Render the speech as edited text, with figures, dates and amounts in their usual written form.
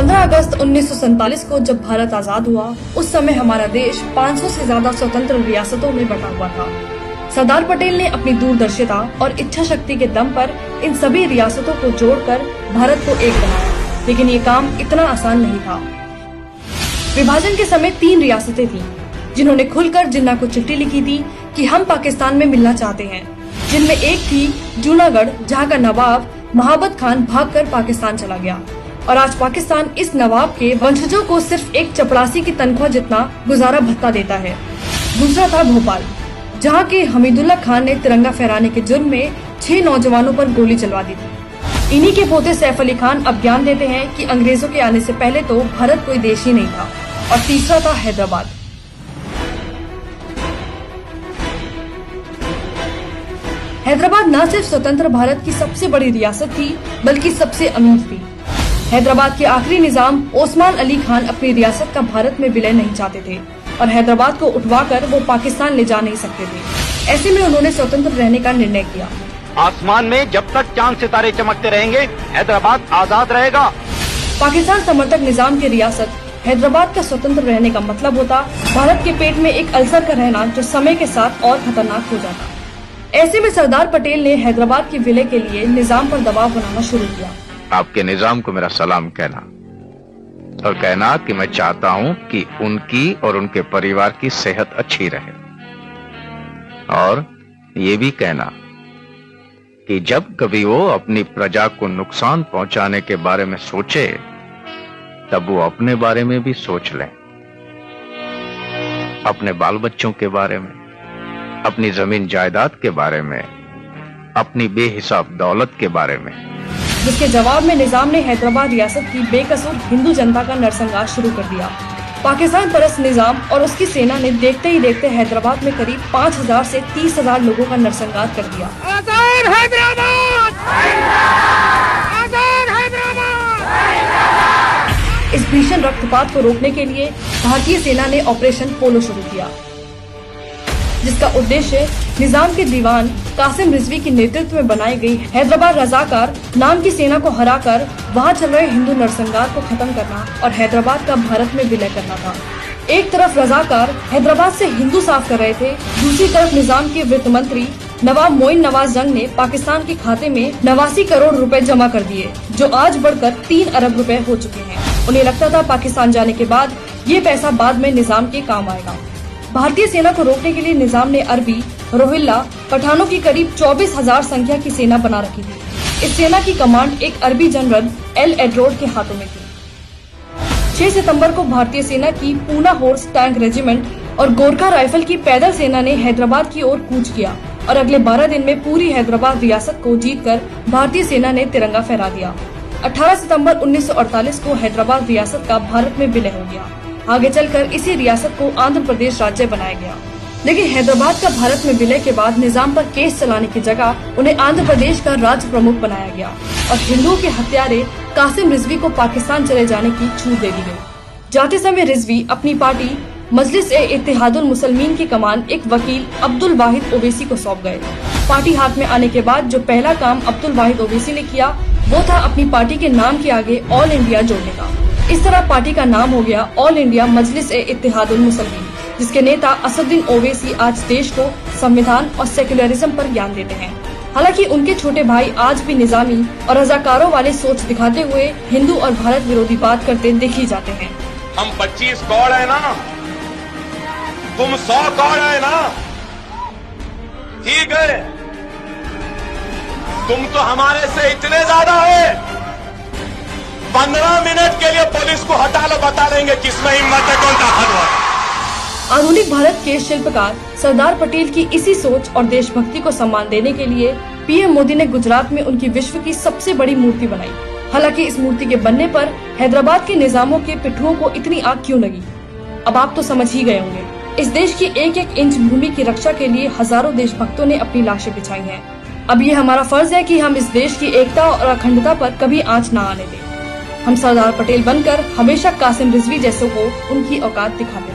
15 अगस्त 1947 को जब भारत आजाद हुआ, उस समय हमारा देश 500 से ज्यादा स्वतंत्र रियासतों में बटा हुआ था। सरदार पटेल ने अपनी दूरदर्शिता और इच्छा शक्ति के दम पर इन सभी रियासतों को जोड़कर भारत को एक बनाया, लेकिन ये काम इतना आसान नहीं था। विभाजन के समय 3 रियासतें थीं, जिन्होंने खुलकर जिन्ना को चिट्ठी लिखी थी कि हम पाकिस्तान में मिलना चाहते हैं, जिनमें एक थी जूनागढ़, जहाँ का नवाब महाबत खान भागकर पाकिस्तान चला गया और आज पाकिस्तान इस नवाब के वंशजों को सिर्फ एक चपरासी की तनख्वाह जितना गुजारा भत्ता देता है। दूसरा था भोपाल, जहाँ के हमीदुल्ला खान ने तिरंगा फहराने के जुर्म में 6 नौजवानों पर गोली चलवा दी थी। इन्हीं के पोते सैफ अली खान अब बयान देते हैं कि अंग्रेजों के आने से पहले तो भारत कोई देश ही नहीं था। और तीसरा था हैदराबाद। हैदराबाद न सिर्फ स्वतंत्र भारत की सबसे बड़ी रियासत थी, बल्कि सबसे अमीर थी। हैदराबाद के आखिरी निजाम ओस्मान अली खान अपनी रियासत का भारत में विलय नहीं चाहते थे और हैदराबाद को उठवाकर वो पाकिस्तान ले जा नहीं सकते थे। ऐसे में उन्होंने स्वतंत्र रहने का निर्णय किया। आसमान में जब तक चांद सितारे चमकते रहेंगे, हैदराबाद आजाद रहेगा। पाकिस्तान समर्थक निजाम की रियासत हैदराबाद का स्वतंत्र रहने का मतलब होता भारत के पेट में एक अल्सर का रहना, जो समय के साथ और खतरनाक हो जाता। ऐसे में सरदार पटेल ने हैदराबाद के विलय के लिए निजाम पर दबाव बनाना शुरू किया। आपके निजाम को मेरा सलाम कहना और कहना कि मैं चाहता हूं कि उनकी और उनके परिवार की सेहत अच्छी रहे, और ये भी कहना कि जब कभी वो अपनी प्रजा को नुकसान पहुंचाने के बारे में सोचे, तब वो अपने बारे में भी सोच लें, अपने बाल बच्चों के बारे में, अपनी जमीन जायदाद के बारे में, अपनी बेहिसाब दौलत के बारे में। जिसके जवाब में निजाम ने हैदराबाद रियासत की बेकसूर हिंदू जनता का नरसंहार शुरू कर दिया। पाकिस्तान परस्त निजाम और उसकी सेना ने देखते ही देखते हैदराबाद में करीब 5000 से 30,000 लोगों का नरसंहार कर दिया। आजाद हैदराबाद! आजाद हैदराबाद! इस भीषण रक्तपात को रोकने के लिए भारतीय सेना ने ऑपरेशन पोलो शुरू किया, जिसका उद्देश्य निजाम के दीवान कासिम रिजवी के नेतृत्व में बनाई गई हैदराबाद रजाकार नाम की सेना को हराकर वहां चल रहे हिंदू नरसंहार को खत्म करना और हैदराबाद का भारत में विलय करना था। एक तरफ रजाकार हैदराबाद से हिंदू साफ कर रहे थे, दूसरी तरफ निजाम के वित्त मंत्री नवाब मोइन नवाज जंग ने पाकिस्तान के खाते में 89 करोड़ रुपए जमा कर दिए, जो आज बढ़कर 3 अरब रुपए हो चुके हैं। उन्हें लगता था पाकिस्तान जाने के बाद ये पैसा बाद में निजाम के काम आएगा। भारतीय सेना को रोकने के लिए निजाम ने अरबी, रोहिल्ला, पठानों की करीब 24,000 संख्या की सेना बना रखी थी। इस सेना की कमांड एक अरबी जनरल एल एड्रोड के हाथों में थी। 6 सितंबर को भारतीय सेना की पूना हॉर्स टैंक रेजिमेंट और गोरखा राइफल की पैदल सेना ने हैदराबाद की ओर कूच किया और अगले 12 दिन में पूरी हैदराबाद रियासत को जीतकर भारतीय सेना ने तिरंगा फहरा दिया। 18 सितंबर 1948 को हैदराबाद रियासत का भारत में विलय हो गया। आगे चलकर इसी रियासत को आंध्र प्रदेश राज्य बनाया गया। लेकिन हैदराबाद का भारत में विलय के बाद निजाम पर केस चलाने की जगह उन्हें आंध्र प्रदेश का राज्य प्रमुख बनाया गया और हिंदुओं के हत्यारे कासिम रिजवी को पाकिस्तान चले जाने की छूट दे दी गई। जाते समय रिजवी अपनी पार्टी मजलिस-ए-इत्तेहादुल मुसलमीन की कमान एक वकील अब्दुल वाहिद ओवैसी को सौंप गए। पार्टी हाथ में आने के बाद जो पहला काम अब्दुल वाहिद ओवैसी ने किया, वो था अपनी पार्टी के नाम के आगे ऑल इंडिया जोड़ने का। इस तरह पार्टी का नाम हो गया ऑल इंडिया मजलिस-ए-इत्तेहादुल मुसलमीन, जिसके नेता असदुद्दीन ओवैसी आज देश को संविधान और सेक्युलरिज्म पर ज्ञान देते हैं। हालांकि उनके छोटे भाई आज भी निजामी और रजाकारों वाले सोच दिखाते हुए हिंदू और भारत विरोधी बात करते दिख ही जाते हैं। हम 25 कौड़ है ना, तुम 100 कौड़ है ना, ठीक है, तुम तो हमारे से इतने ज्यादा है। 15 मिनट के लिए पुलिस को हटा लो, बता देंगे किसमें हिम्मत है, कौन ताकतवर है। आधुनिक भारत के शिल्पकार सरदार पटेल की इसी सोच और देशभक्ति को सम्मान देने के लिए पीएम मोदी ने गुजरात में उनकी विश्व की सबसे बड़ी मूर्ति बनाई। हालांकि इस मूर्ति के बनने पर हैदराबाद के निजामों के पिट्ठुओं को इतनी आग क्यों लगी, अब आप तो समझ ही गए होंगे। इस देश की एक एक इंच भूमि की रक्षा के लिए हजारों देशभक्तों ने अपनी लाशें बिछाई हैं। अब ये हमारा फर्ज है कि हम इस देश की एकता और अखंडता पर कभी आंच न आने दें। हम सरदार पटेल बनकर हमेशा कासिम रिजवी जैसों को उनकी औकात दिखाते